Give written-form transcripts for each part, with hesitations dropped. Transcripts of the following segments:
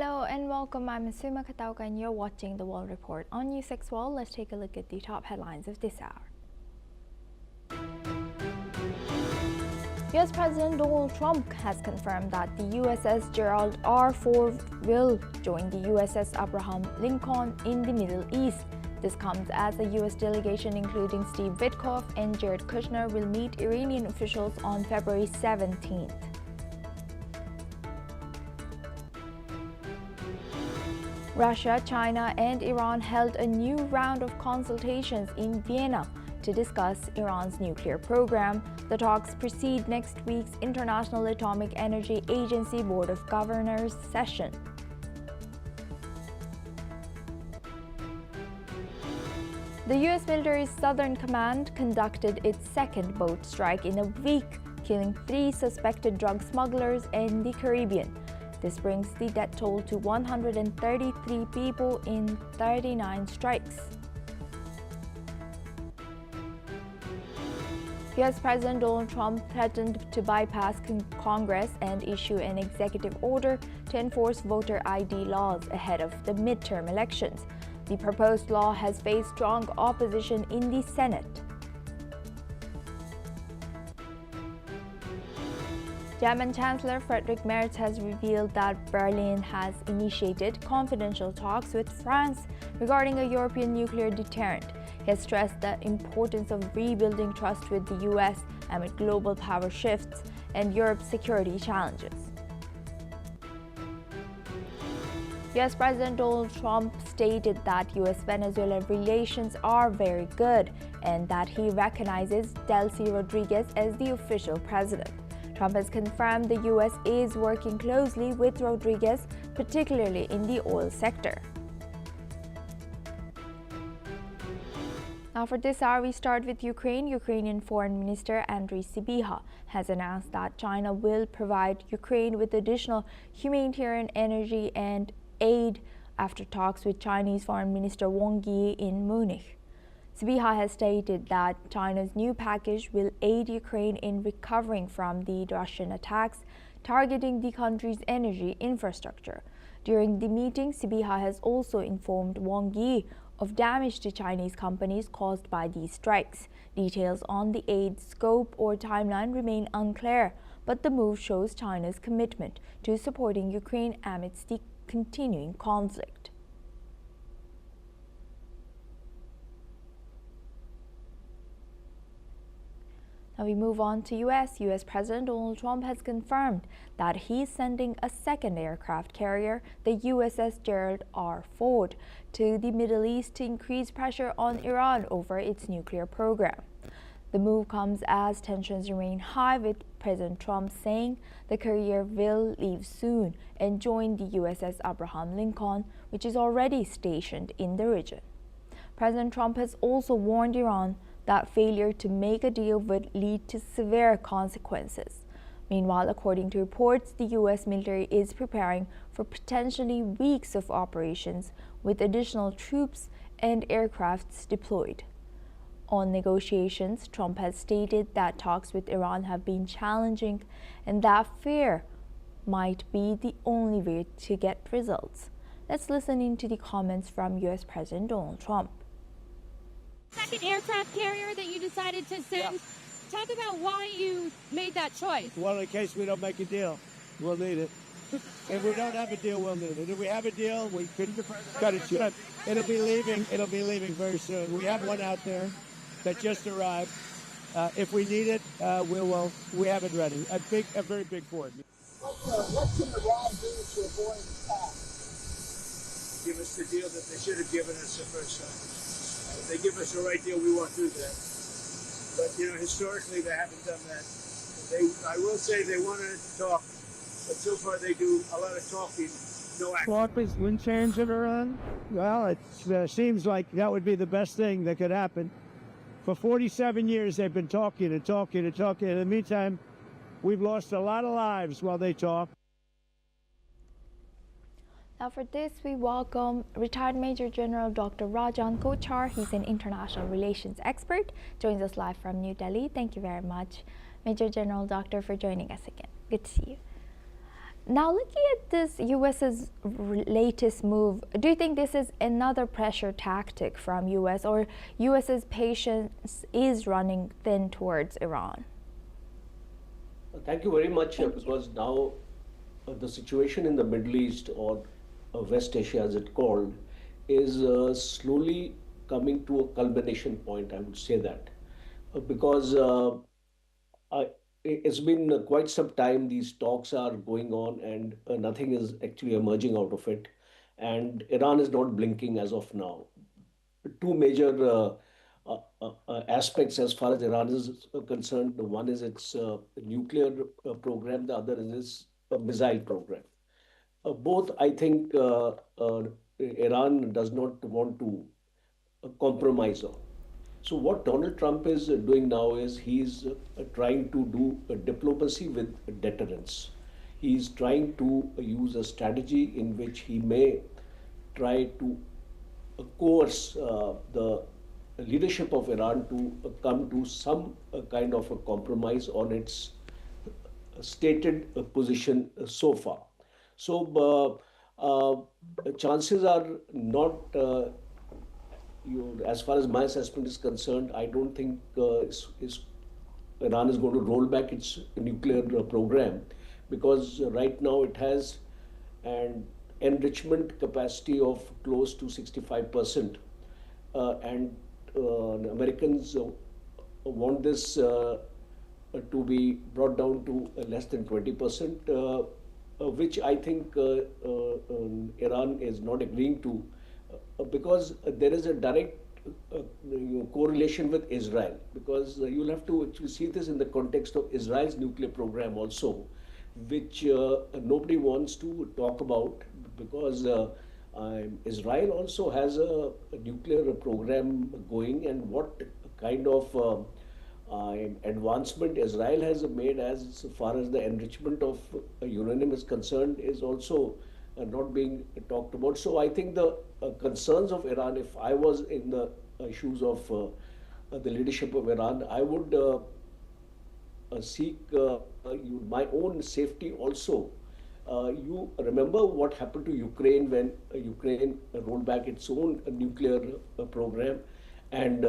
Hello and welcome. I'm Asuma Katauka and you're watching the World Report on NewsX World. Let's take a look at the top headlines of this hour. US President Donald Trump has confirmed that the USS Gerald R will join the USS Abraham Lincoln in the Middle East. This comes as a US delegation including Steve Witkoff and Jared Kushner will meet Iranian officials on February 17th. Russia, China and Iran held a new round of consultations in Vienna to discuss Iran's nuclear program. The talks precede next week's International Atomic Energy Agency Board of Governors session. The U.S. military's Southern Command conducted its second boat strike in a week, killing 3 suspected drug smugglers in the Caribbean. This brings the death toll to 133 people in 39 strikes. US President Donald Trump threatened to bypass Congress and issue an executive order to enforce voter ID laws ahead of the midterm elections. The proposed law has faced strong opposition in the Senate. German Chancellor Friedrich Merz has revealed that Berlin has initiated confidential talks with France regarding a European nuclear deterrent. He has stressed the importance of rebuilding trust with the US amid global power shifts and Europe's security challenges. US President Donald Trump stated that US-Venezuela relations are very good and that he recognizes Delcy Rodriguez as the official president. Trump has confirmed the U.S. is working closely with Rodriguez, particularly in the oil sector. Now for this hour, we start with Ukraine. Ukrainian Foreign Minister Andriy Sybiha has announced that China will provide Ukraine with additional humanitarian energy and aid after talks with Chinese Foreign Minister Wang Yi in Munich. Sybiha has stated that China's new package will aid Ukraine in recovering from the Russian attacks targeting the country's energy infrastructure. During the meeting, Sybiha has also informed Wang Yi of damage to Chinese companies caused by these strikes. Details on the aid scope or timeline remain unclear, but the move shows China's commitment to supporting Ukraine amidst the continuing conflict. Now we move on to US. US President Donald Trump has confirmed that he is sending a second aircraft carrier, the USS Gerald R. to the Middle East to increase pressure on Iran over its nuclear program. The move comes as tensions remain high, with President Trump saying the carrier will leave soon and join the USS Abraham Lincoln, which is already stationed in the region. President Trump has also warned Iran that failure to make a deal would lead to severe consequences. Meanwhile, according to reports, the U.S. military is preparing for potentially weeks of operations with additional troops and aircrafts deployed. On negotiations, Trump has stated that talks with Iran have been challenging and that fear might be the only way to get results. Let's listen into the comments from U.S. President Donald Trump. Second aircraft carrier that you decided to send. Yeah. Talk about why you made that choice. Well, in case we don't make a deal, we'll need it. If we don't have a deal, we'll need it. If we have a deal, we could cut it short. It'll be leaving very soon. We have one out there that just arrived. If we need it, we have it ready. A very big Ford. What can Iran do to avoid attack? Give us the deal that they should have given us the first time. If they give us the right deal, we won't do that. But, historically, they haven't done that. I will say they want to talk, but so far they do a lot of talking, no action. Talk wind change in Iran? Well, it seems like that would be the best thing that could happen. For 47 years, they've been talking and talking and talking. In the meantime, we've lost a lot of lives while they talk. Now for this, we welcome retired Major General Dr. Rajan Kochar. He's an international relations expert, joins us live from New Delhi. Thank you very much, Major General Doctor, for joining us again. Good to see you. Now, looking at this US's latest move, do you think this is another pressure tactic from US, or US's patience is running thin towards Iran? Thank you very much, because now the situation in the Middle East, or West Asia as it's called, is slowly coming to a culmination point, I would say that. Because it's been quite some time these talks are going on, and nothing is actually emerging out of it. And Iran is not blinking as of now. Two major aspects as far as Iran is concerned. One is its nuclear program, the other is its missile program. Both, I think, Iran does not want to compromise on. So what Donald Trump is doing now is he's trying to do diplomacy with deterrence. He's trying to use a strategy in which he may try to coerce the leadership of Iran to come to some kind of a compromise on its stated position so far. So chances are not, as far as my assessment is concerned, I don't think Iran is going to roll back its nuclear program, because right now it has an enrichment capacity of close to 65%. And Americans want this to be brought down to less than 20%, which I think Iran is not agreeing to, because there is a direct correlation with Israel, because you'll have to actually see this in the context of Israel's nuclear program also, which nobody wants to talk about, because Israel also has a nuclear program going, and what kind of advancement Israel has made as far as the enrichment of uranium is concerned is also not being talked about. So I think the concerns of Iran, if I was in the shoes of the leadership of Iran, I would seek my own safety also. You remember what happened to Ukraine when Ukraine rolled back its own nuclear program and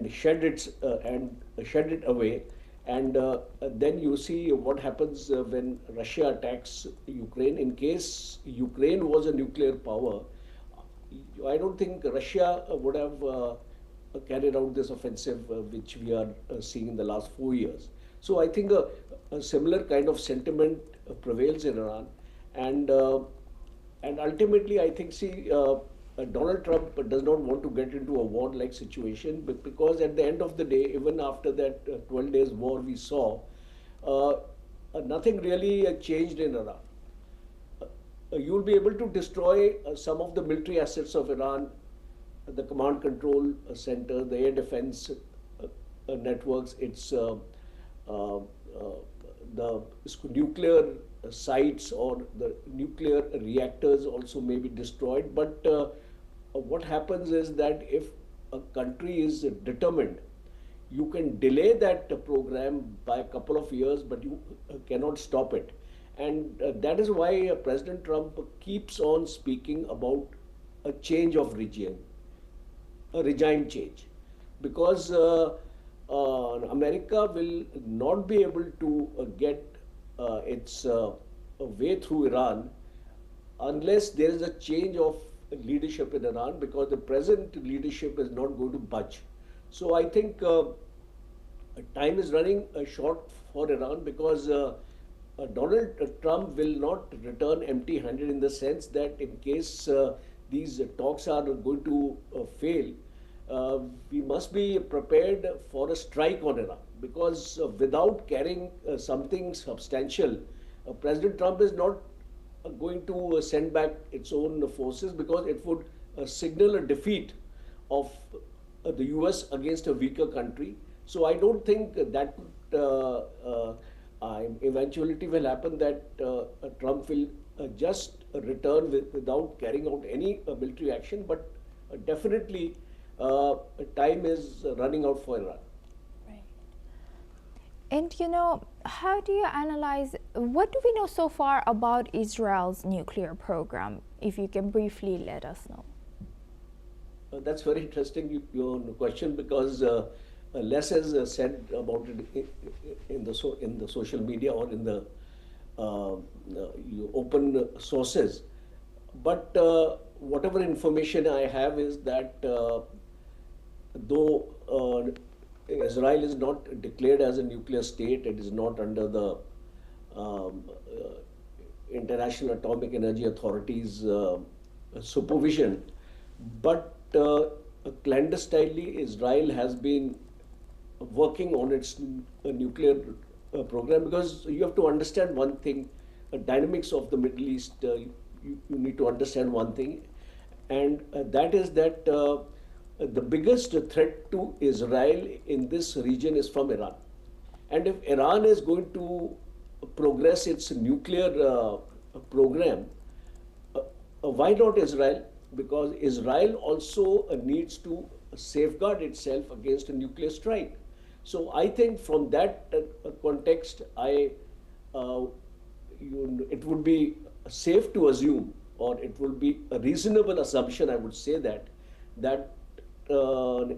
shed it away, and then you see what happens when Russia attacks Ukraine. In case Ukraine was a nuclear power, I don't think Russia would have carried out this offensive which we are seeing in the last 4 years. So I think a similar kind of sentiment prevails in Iran, and ultimately I think, Donald Trump does not want to get into a war-like situation, but because at the end of the day, even after that 12 days war we saw, nothing really changed in Iran. You'll be able to destroy some of the military assets of Iran, the command control center, the air defense networks, the nuclear sites or the nuclear reactors also may be destroyed. But what happens is that if a country is determined, you can delay that program by a couple of years, but you cannot stop it. And that is why President Trump keeps on speaking about a change of regime, a regime change, because America will not be able to get its way through Iran unless there is a change of leadership in Iran, because the present leadership is not going to budge. So I think time is running short for Iran, because Donald Trump will not return empty-handed, in the sense that in case these talks are going to fail, we must be prepared for a strike on Iran, because without carrying something substantial, President Trump is not going to send back its own forces, because it would signal a defeat of the US against a weaker country. So I don't think that eventuality will happen, that Trump will just return without carrying out any military action, but definitely time is running out for Iran. Right. And how do you analyze, what do we know so far about Israel's nuclear program? If you can briefly let us know. That's very interesting, your question, because less is said about it in the social media or in the open sources. But whatever information I have is that though Israel is not declared as a nuclear state, it is not under the um, uh, International Atomic Energy Authority's supervision, but clandestinely Israel has been working on its nuclear program, because you have to understand one thing, dynamics of the Middle East. You need to understand one thing, and that is that the biggest threat to Israel in this region is from Iran. And if Iran is going to progress its nuclear program, why not Israel? Because Israel also needs to safeguard itself against a nuclear strike. So I think from that context, uh, it would be safe to assume, or it would be a reasonable assumption, I would say that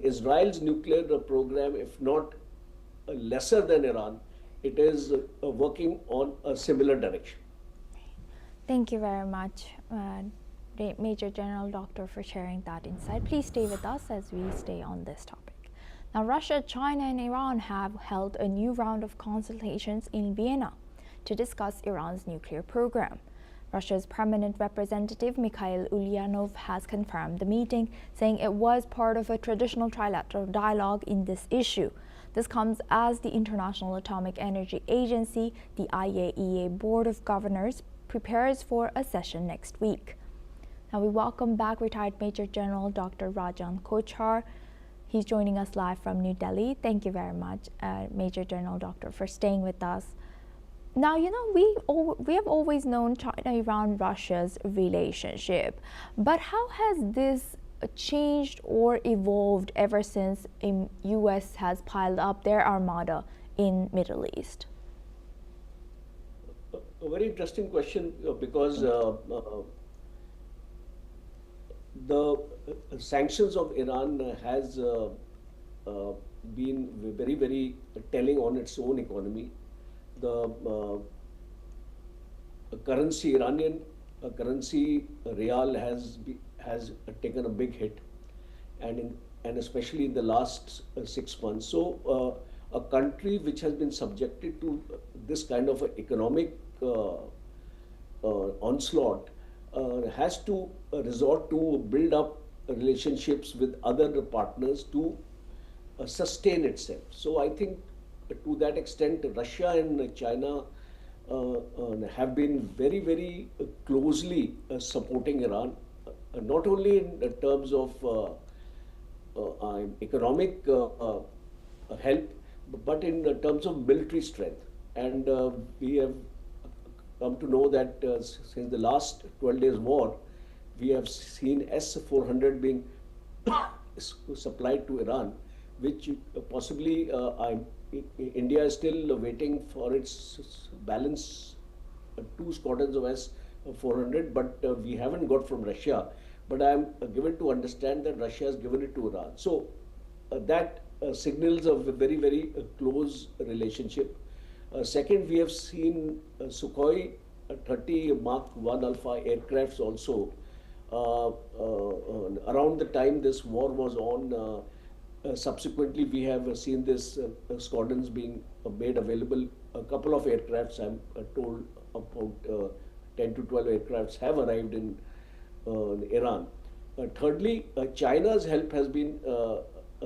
Israel's nuclear program, if not lesser than Iran, it is working on a similar direction. Thank you very much, Major General Doctor, for sharing that insight. Please stay with us as we stay on this topic. Now, Russia, China, and Iran have held a new round of consultations in Vienna to discuss Iran's nuclear program. Russia's permanent representative Mikhail Ulyanov has confirmed the meeting, saying it was part of a traditional trilateral dialogue in this issue. This comes as the International Atomic Energy Agency, the IAEA Board of Governors, prepares for a session next week. Now we welcome back retired Major General Dr. Rajan Kochhar. He's joining us live from New Delhi. Thank you very much, Major General Doctor, for staying with us. Now, we have always known China, Iran, Russia's relationship, but how has this changed or evolved ever since the U.S. has piled up their armada in Middle East? A very interesting question, because the sanctions of Iran has been very, very telling on its own economy. The currency, Iranian currency, real has taken a big hit, and especially in the last 6 months. So a country which has been subjected to this kind of economic onslaught has to resort to build up relationships with other partners to sustain itself. So I think to that extent, Russia and China have been very, very closely supporting Iran, not only in terms of economic help, but in terms of military strength. And we have come to know that since the last 12 days war, we have seen S-400 being supplied to Iran, which possibly India is still waiting for its balance, 2 squadrons of S-400, but we haven't got from Russia. But I am given to understand that Russia has given it to Iran. So that signals a very, very close relationship. Second, we have seen Sukhoi 30 Mark 1 Alpha aircrafts also. Around the time this war was on, subsequently we have seen this squadrons being made available. A couple of aircrafts, I'm told about 10 to 12 aircrafts have arrived in Iran. Thirdly, China's help has been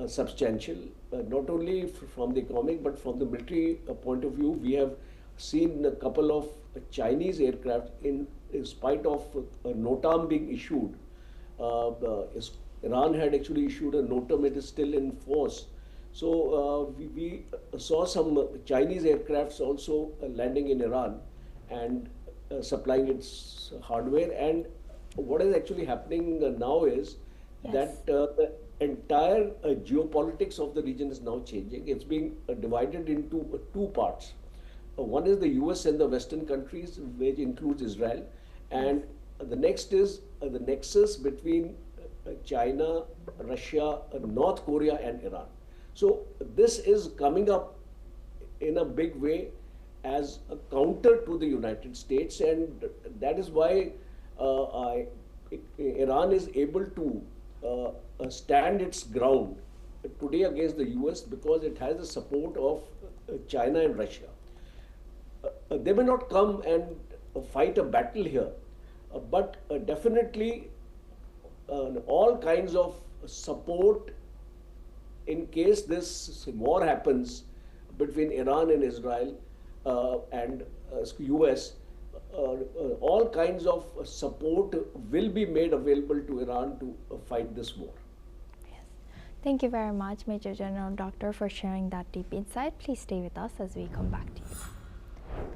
substantial, not only from the economic but from the military point of view. We have seen a couple of Chinese aircraft, in spite of a NOTAM being issued. Iran had actually issued a NOTAM, it is still in force. So we saw some Chinese aircrafts also landing in Iran and supplying its hardware. And what is actually happening now is Yes. that the entire geopolitics of the region is now changing. It's being divided into two parts. One is the US and the Western countries, which includes Israel, and the next is the nexus between China, Russia, North Korea, and Iran. So this is coming up in a big way as a counter to the United States, and that is why Iran is able to stand its ground today against the US because it has the support of China and Russia. They may not come and fight a battle here, but definitely all kinds of support in case this war happens between Iran and Israel and US. All kinds of support will be made available to Iran to fight this war. Yes. Thank you very much, Major General Doctor, for sharing that deep insight. Please stay with us as we come back to you.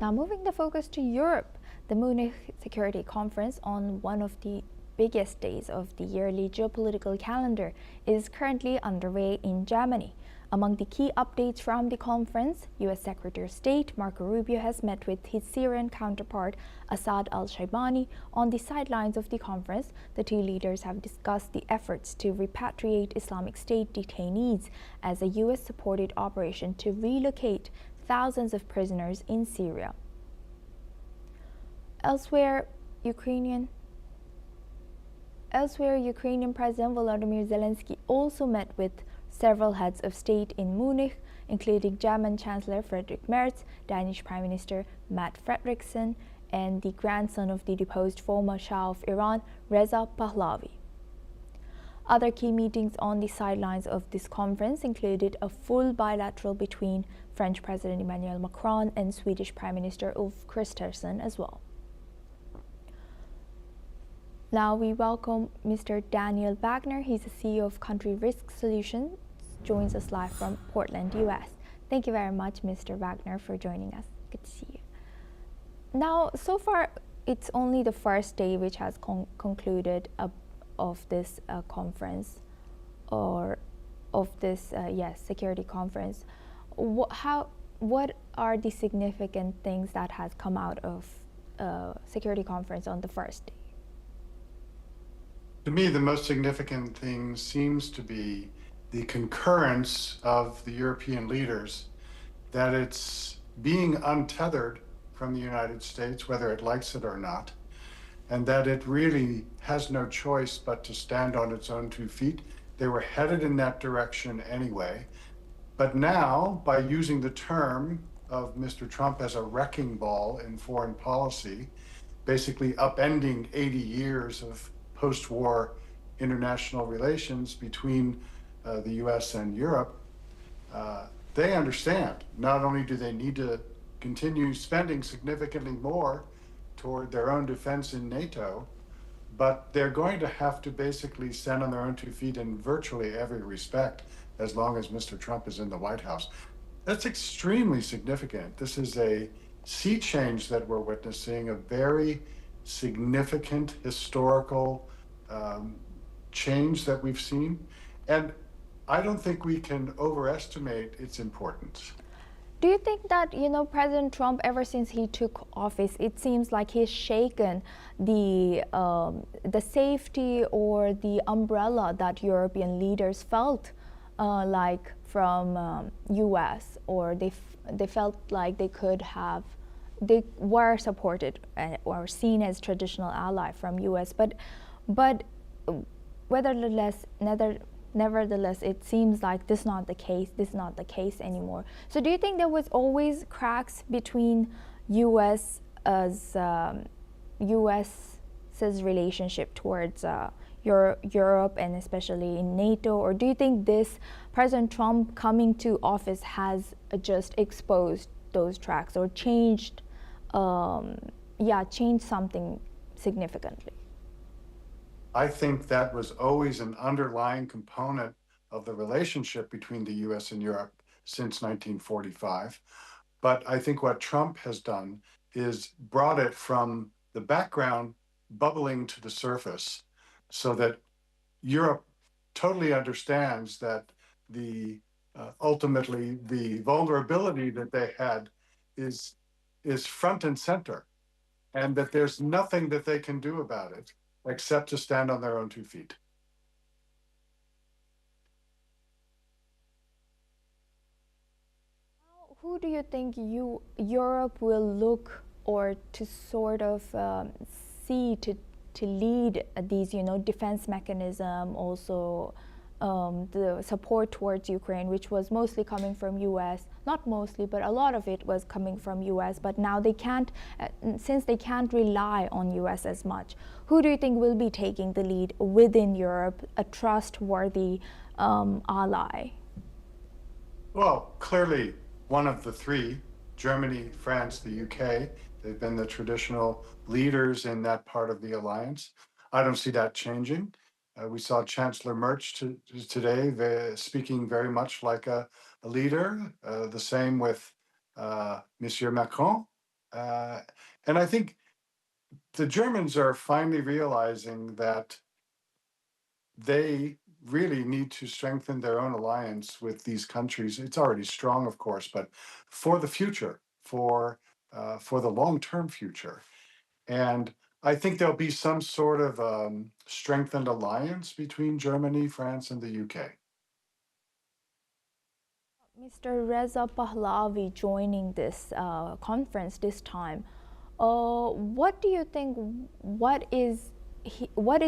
Now, moving the focus to Europe, the Munich Security Conference, on one of the biggest days of the yearly geopolitical calendar, is currently underway in Germany. Among the key updates from the conference, U.S. Secretary of State Marco Rubio has met with his Syrian counterpart Assad al-Shaibani on the sidelines of the conference. The two leaders have discussed the efforts to repatriate Islamic State detainees as a U.S.-supported operation to relocate thousands of prisoners in Syria. Elsewhere, Ukrainian President Volodymyr Zelensky also met with several heads of state in Munich, including German Chancellor Friedrich Merz, Danish Prime Minister Matt Frederiksen, and the grandson of the deposed former Shah of Iran, Reza Pahlavi. Other key meetings on the sidelines of this conference included a full bilateral between French President Emmanuel Macron and Swedish Prime Minister Ulf Kristersson as well. Now we welcome Mr. Daniel Wagner. He's the CEO of Country Risk Solutions, joins us live from Portland, US. Thank you very much, Mr. Wagner, for joining us. Good to see you. Now, so far, it's only the first day which has concluded of this conference, or of this security conference. What are the significant things that has come out of security conference on the first day? To me, the most significant thing seems to be the concurrence of the European leaders that it's being untethered from the United States, whether it likes it or not, and that it really has no choice but to stand on its own 2 feet. They were headed in that direction anyway. But now, by using the term of Mr. Trump as a wrecking ball in foreign policy, basically upending 80 years of post-war international relations between the US and Europe, they understand not only do they need to continue spending significantly more toward their own defense in NATO, but they're going to have to basically stand on their own 2 feet in virtually every respect as long as Mr. Trump is in the White House. That's extremely significant. This is a sea change that we're witnessing, a very significant historical change that we've seen. And I don't think we can overestimate its importance. Do you think that, President Trump, ever since he took office, it seems like he's shaken the safety or the umbrella that European leaders felt like from U.S., or they felt like they were supported or seen as traditional ally from U.S. But nevertheless, it seems like this is not the case anymore. So do you think there was always cracks between US's relationship towards Europe and especially in NATO? Or do you think this President Trump coming to office has just exposed those cracks or changed something significantly? I think that was always an underlying component of the relationship between the US and Europe since 1945. But I think what Trump has done is brought it from the background bubbling to the surface so that Europe totally understands that the ultimately the vulnerability that they had is front and center, and that there's nothing that they can do about it except to stand on their own 2 feet. Who do you think Europe will look or to sort of see to lead these, defense mechanism, also the support towards Ukraine, which was mostly coming from U.S. Not mostly, but a lot of it was coming from U.S. But now they can't, since they can't rely on U.S. as much. Who do you think will be taking the lead within Europe, a trustworthy ally? Well, clearly, one of the 3, Germany, France, the UK, they've been the traditional leaders in that part of the alliance. I don't see that changing. We saw Chancellor Merz today speaking very much like a leader, the same with Monsieur Macron. And I think the Germans are finally realizing that they really need to strengthen their own alliance with these countries. It's already strong, of course, but for the future, for the long-term future. And I think there'll be some sort of strengthened alliance between Germany, France, and the UK. Mr. Reza Pahlavi joining this conference this time. What do you think? What is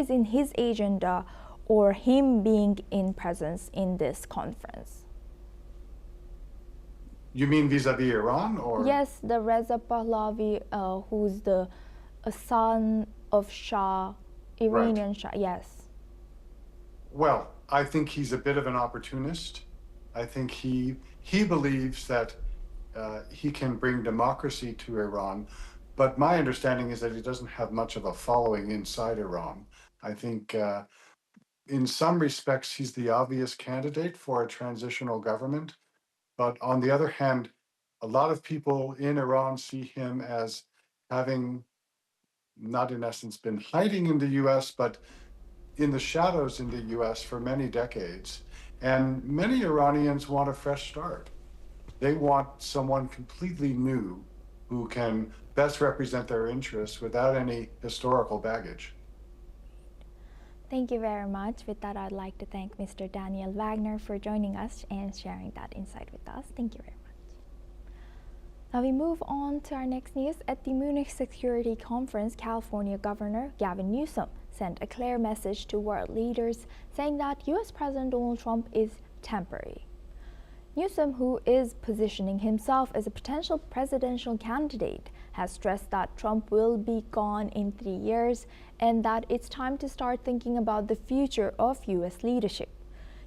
in his agenda, or him being in presence in this conference? You mean vis-a-vis Iran, or? Yes, the Reza Pahlavi, who's the son of Shah, Iranian Shah. Yes. Well, I think he's a bit of an opportunist. I think he believes that he can bring democracy to Iran, but my understanding is that he doesn't have much of a following inside Iran. I think in some respects he's the obvious candidate for a transitional government, but on the other hand, a lot of people in Iran see him as having not in essence been hiding in the US, but in the shadows in the US for many decades. And many Iranians want a fresh start. They want someone completely new who can best represent their interests without any historical baggage. Thank you very much. With that, I'd like to thank Mr. Daniel Wagner for joining us and sharing that insight with us. Thank you very much. Now we move on to our next news. At the Munich Security Conference, California Governor Gavin Newsom sent a clear message to world leaders saying that U.S. President Donald Trump is temporary. Newsom, who is positioning himself as a potential presidential candidate, has stressed that Trump will be gone in 3 years and that it's time to start thinking about the future of U.S. leadership.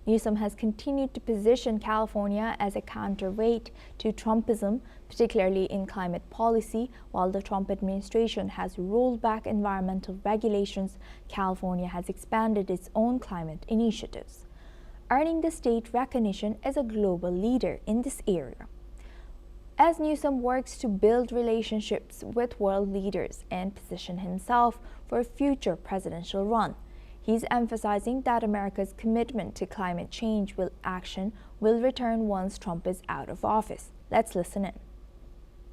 Newsom has continued to position California as a counterweight to Trumpism, particularly in climate policy. While the Trump administration has rolled back environmental regulations, California has expanded its own climate initiatives, earning the state recognition as a global leader in this area. As Newsom works to build relationships with world leaders and position himself for a future presidential run, he's emphasizing that America's commitment to climate change action will return once Trump is out of office. Let's listen in.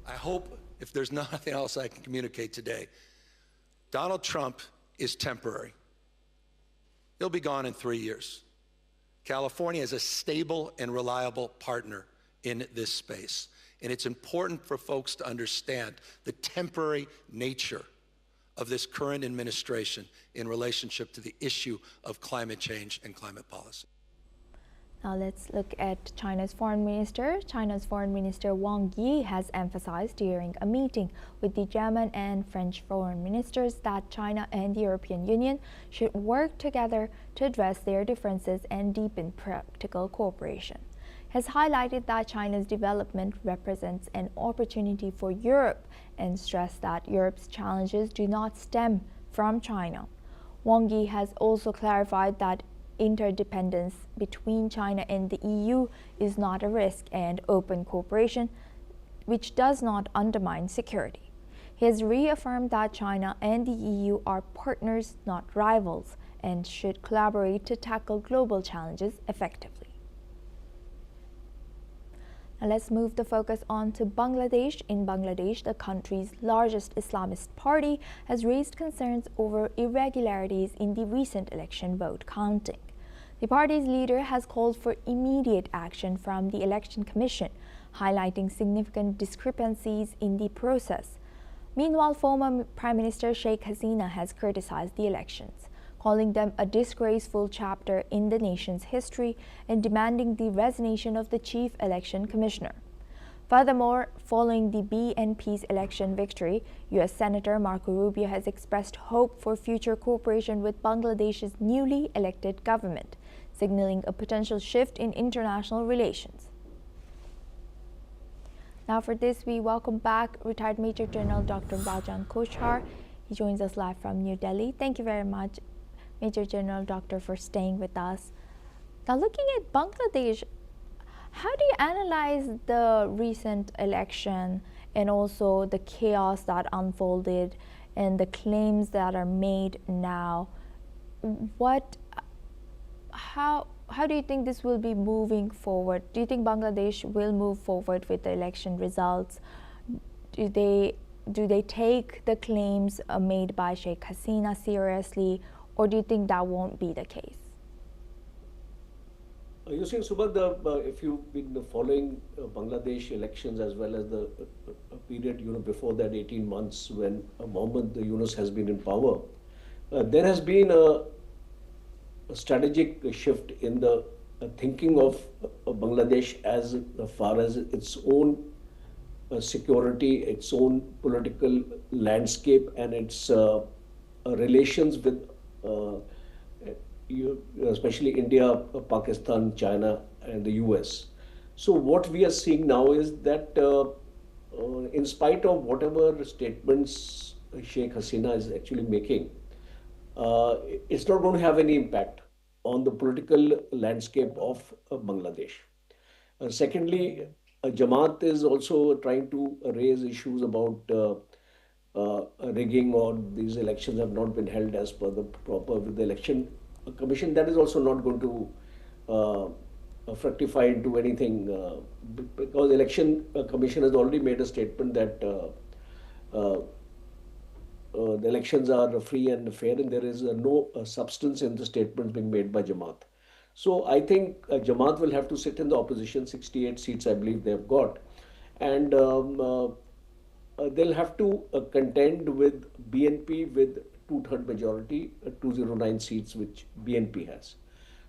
I hope, if there's nothing else I can communicate today, Donald Trump is temporary. He'll be gone in 3 years. California is a stable and reliable partner in this space. And it's important for folks to understand the temporary nature of this current administration in relationship to the issue of climate change and climate policy. Now let's look at China's foreign minister. China's foreign minister Wang Yi has emphasized during a meeting with the German and French foreign ministers that China and the European Union should work together to address their differences and deepen practical cooperation. He has highlighted that China's development represents an opportunity for Europe and stressed that Europe's challenges do not stem from China. Wang Yi has also clarified that interdependence between China and the EU is not a risk and open cooperation, which does not undermine security. He has reaffirmed that China and the EU are partners, not rivals, and should collaborate to tackle global challenges effectively. Now let's move the focus on to Bangladesh. In Bangladesh, the country's largest Islamist party has raised concerns over irregularities in the recent election vote counting. The party's leader has called for immediate action from the Election Commission, highlighting significant discrepancies in the process. Meanwhile, former Prime Minister Sheikh Hasina has criticized the elections, calling them a disgraceful chapter in the nation's history and demanding the resignation of the chief election commissioner. Furthermore, following the BNP's election victory, U.S. Senator Marco Rubio has expressed hope for future cooperation with Bangladesh's newly elected government, signaling a potential shift in international relations. Now for this, we welcome back retired Major General Dr. Rajan Kochhar. He joins us live from New Delhi. Thank you very much, Major General Doctor, for staying with us. Now, looking at Bangladesh, how do you analyze the recent election and also the chaos that unfolded and the claims that are made now? How do you think this will be moving forward? Do you think Bangladesh will move forward with the election results? Do they take the claims made by Sheikh Hasina seriously, or do you think that won't be the case? You see, Subhad, if you've been following Bangladesh elections as well as the period before that 18 months when Mohammed Yunus has been in power, there has been a strategic shift in the thinking of Bangladesh as far as its own security, its own political landscape, and its relations with especially India, Pakistan, China, and the US. So what we are seeing now is that in spite of whatever statements Sheikh Hasina is actually making, it's not going to have any impact on the political landscape of Bangladesh. Secondly, Jamaat is also trying to raise issues about rigging, or these elections have not been held as per the proper with the election commission. That is also not going to fructify into anything because the election commission has already made a statement that the elections are free and fair, and there is no substance in the statements being made by Jamaat. So I think Jamaat will have to sit in the opposition. 68 seats, I believe, they have got, and they'll have to contend with BNP with two-third majority, 209 seats, which BNP has.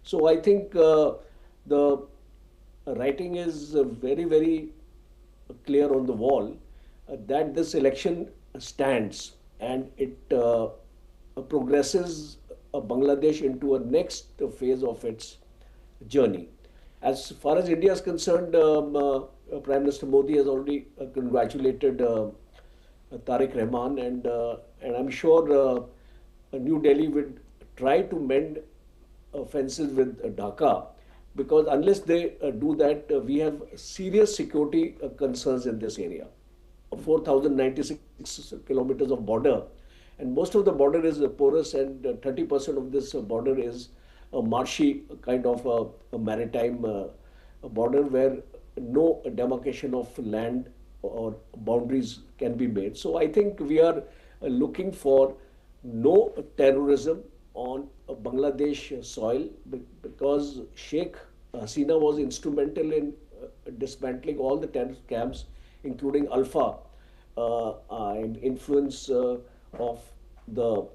So I think the writing is very, very clear on the wall that this election stands, and it progresses Bangladesh into a next phase of its journey. As far as India is concerned, Prime Minister Modi has already congratulated Tariq Rahman, and I'm sure New Delhi would try to mend fences with Dhaka, because unless they do that, we have serious security concerns in this area. 4,096 kilometers of border, and most of the border is porous, and 30% of this border is a marshy kind of a maritime border where no demarcation of land or boundaries can be made. So I think we are looking for no terrorism on Bangladesh soil, because Sheikh Hasina was instrumental in dismantling all the terrorist camps, including Alpha, and influence of the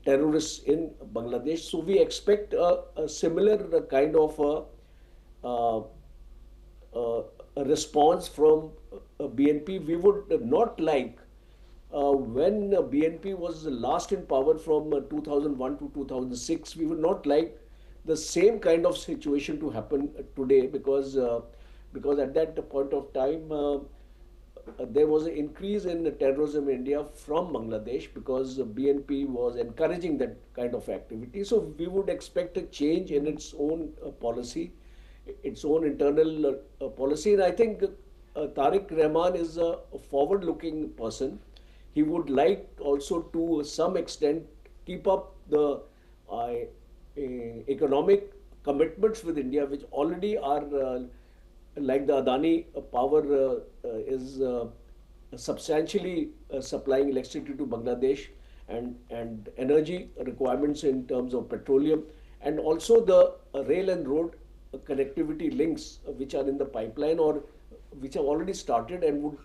terrorists in Bangladesh. So we expect a similar kind of a response from BNP. We would not like, when BNP was last in power from 2001 to 2006, we would not like the same kind of situation to happen today, because at that point of time, there was an increase in terrorism in India from Bangladesh, because BNP was encouraging that kind of activity. So we would expect a change in its own policy, its own internal policy. And I think Tariq Rahman is a forward-looking person. he would like also to some extent keep up the economic commitments with India, which already are like the Adani power is substantially supplying electricity to Bangladesh, and energy requirements in terms of petroleum, and also the rail and road connectivity links which are in the pipeline or which have already started and would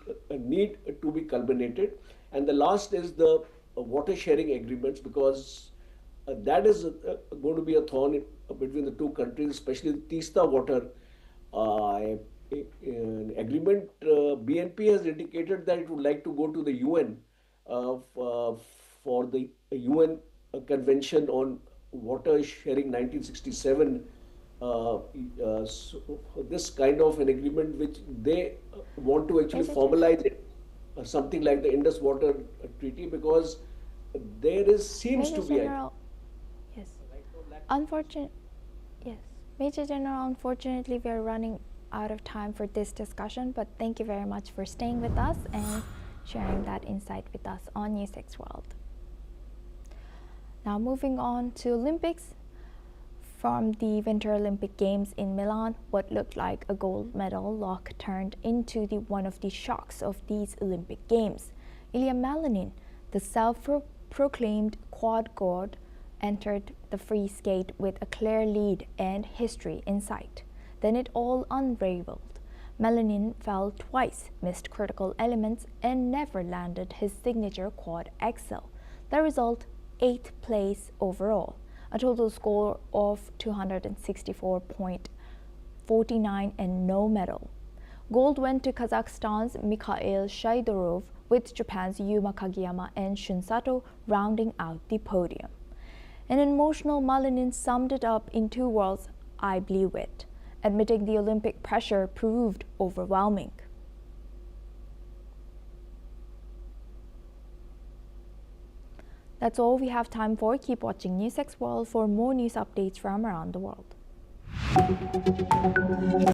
need to be culminated. And the last is the water sharing agreements, because that is going to be a thorn between the two countries, especially the Teesta water agreement. BNP has indicated that it would like to go to the UN for the UN Convention on Water Sharing 1967. So this kind of an agreement which they want to actually formalize it, something like the Indus Water Treaty, because there seems Major to be General, yes. Yes. Major General, unfortunately, we are running out of time for this discussion, but thank you very much for staying with us and sharing that insight with us on NewsX World. Now moving on to Olympics. From the Winter Olympic Games in Milan, what looked like a gold medal lock turned into one of the shocks of these Olympic Games. Ilya Malinin, the self-proclaimed quad god, entered the free skate with a clear lead and history in sight. Then it all unraveled. Malinin fell twice, missed critical elements, and never landed his signature quad excel. The result, 8th place overall, a total score of 264.49 and no medal. Gold went to Kazakhstan's Mikhail Shaidorov, with Japan's Yuma Kageyama and Shun Sato rounding out the podium. An emotional Malinin summed it up in 2 words: "I blew it," admitting the Olympic pressure proved overwhelming. That's all we have time for. Keep watching NewsX World for more news updates from around the world.